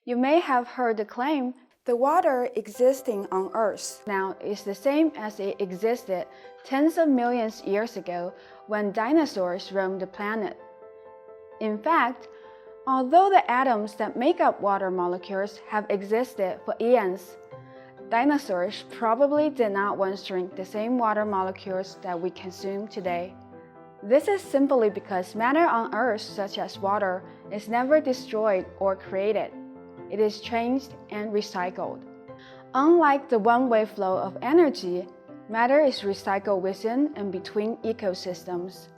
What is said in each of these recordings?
You may have heard the claim, the water existing on Earth now is the same as it existed tens of millions of years ago when dinosaurs roamed the planet. In fact, although the atoms that make up water molecules have existed for eons, dinosaurs probably did not once drink the same water molecules that we consume today. This is simply because matter on Earth, such as water, is never destroyed or created. It is changed and recycled. Unlike the one-way flow of energy, matter is recycled within and between ecosystems.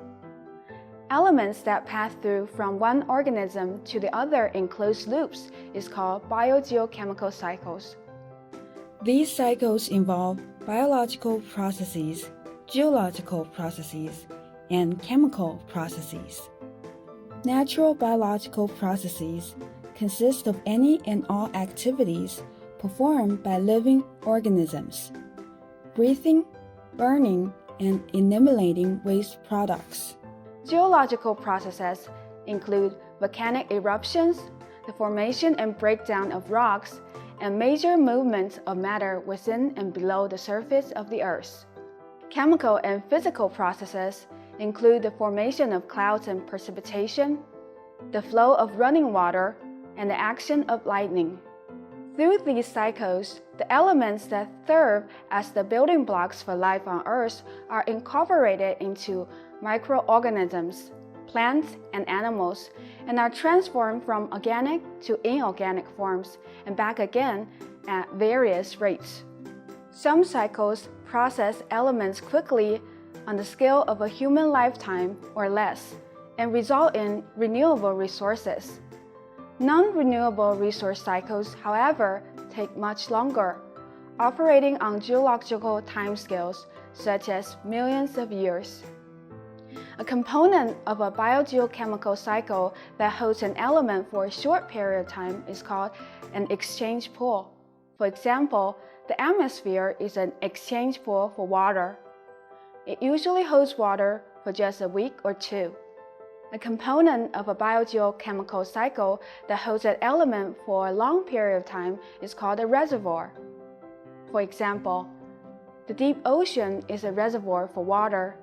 Elements that pass through from one organism to the other in closed loops is called biogeochemical cycles. These cycles involve biological processes, geological processes, and chemical processes. Natural biological processes consist of any and all activities performed by living organisms, breathing, burning, and eliminating waste products. Geological processes include volcanic eruptions, the formation and breakdown of rocks, and major movements of matter within and below the surface of the Earth. Chemical and physical processes include the formation of clouds and precipitation, the flow of running water, and the action of lightning. Through these cycles, the elements that serve as the building blocks for life on Earth are incorporated into microorganisms, plants, and animals, and are transformed from organic to inorganic forms and back again at various rates. Some cycles process elements quickly on the scale of a human lifetime or less and result in renewable resources. Non-renewable resource cycles, however, take much longer, operating on geological timescales such as millions of years. A component of a biogeochemical cycle that holds an element for a short period of time is called an exchange pool. For example, the atmosphere is an exchange pool for water. It usually holds water for just a week or two. A component of a biogeochemical cycle that holds an element for a long period of time is called a reservoir. For example, the deep ocean is a reservoir for water.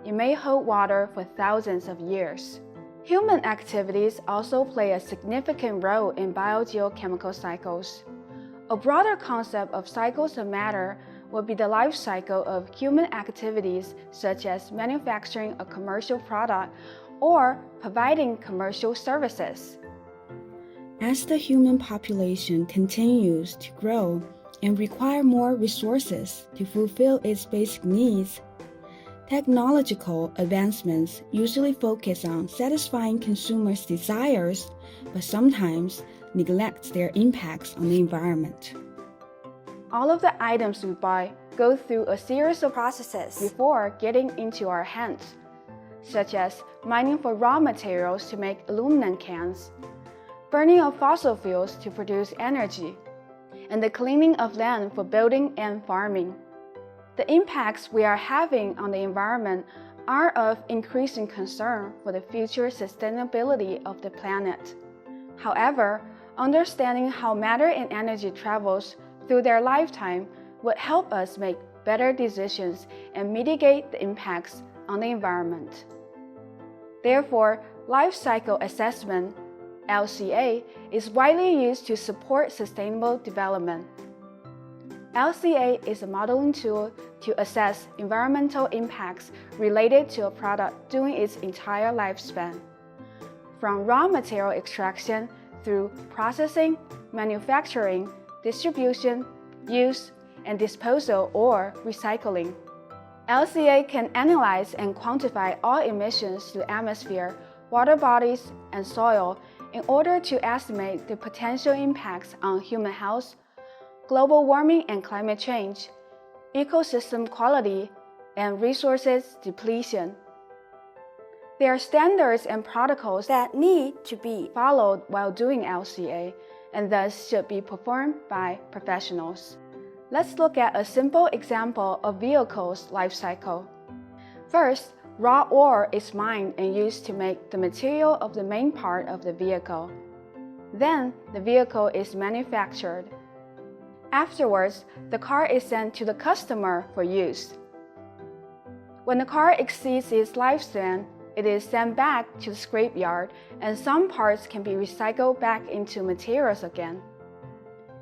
It may hold water for thousands of years. Human activities also play a significant role in biogeochemical cycles. A broader concept of cycles of matter would be the life cycle of human activities such as manufacturing a commercial product or providing commercial services. As the human population continues to grow and require more resources to fulfill its basic needs, technological advancements usually focus on satisfying consumers' desires, but sometimes neglect their impacts on the environment. All of the items we buy go through a series of processes before getting into our hands, such as mining for raw materials to make aluminum cans, burning of fossil fuels to produce energy, and the cleaning of land for building and farming. The impacts we are having on the environment are of increasing concern for the future sustainability of the planet. However, understanding how matter and energy travels through their lifetime would help us make better decisions and mitigate the impacts on the environment. Therefore, life cycle assessment, LCA, is widely used to support sustainable development. LCA is a modeling tool to assess environmental impacts related to a product during its entire lifespan, from raw material extraction through processing, manufacturing, distribution, use, and disposal or recycling. LCA can analyze and quantify all emissions to the atmosphere, water bodies, and soil in order to estimate the potential impacts on human health, global warming and climate change, ecosystem quality, and resources depletion. There are standards and protocols that need to be followed while doing LCA, and thus should be performed by professionals. Let's look at a simple example of vehicle's life cycle. First, raw ore is mined and used to make the material of the main part of the vehicle. Then the vehicle is manufactured. Afterwards, the car is sent to the customer for use. When the car exceeds its lifespan, it is sent back to the scrapyard, and some parts can be recycled back into materials again.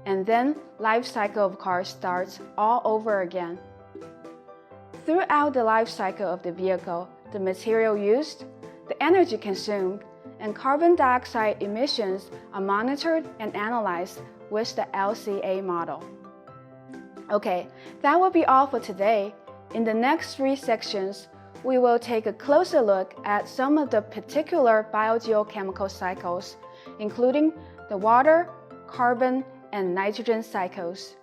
And then life cycle of cars starts all over again. Throughout the life cycle of the vehicle, the material used, the energy consumed, and carbon dioxide emissions are monitored and analyzed with the LCA model. Okay, that will be all for today. In the next 3 sections, we will take a closer look at some of the particular biogeochemical cycles, including the water, carbon, and nitrogen cycles.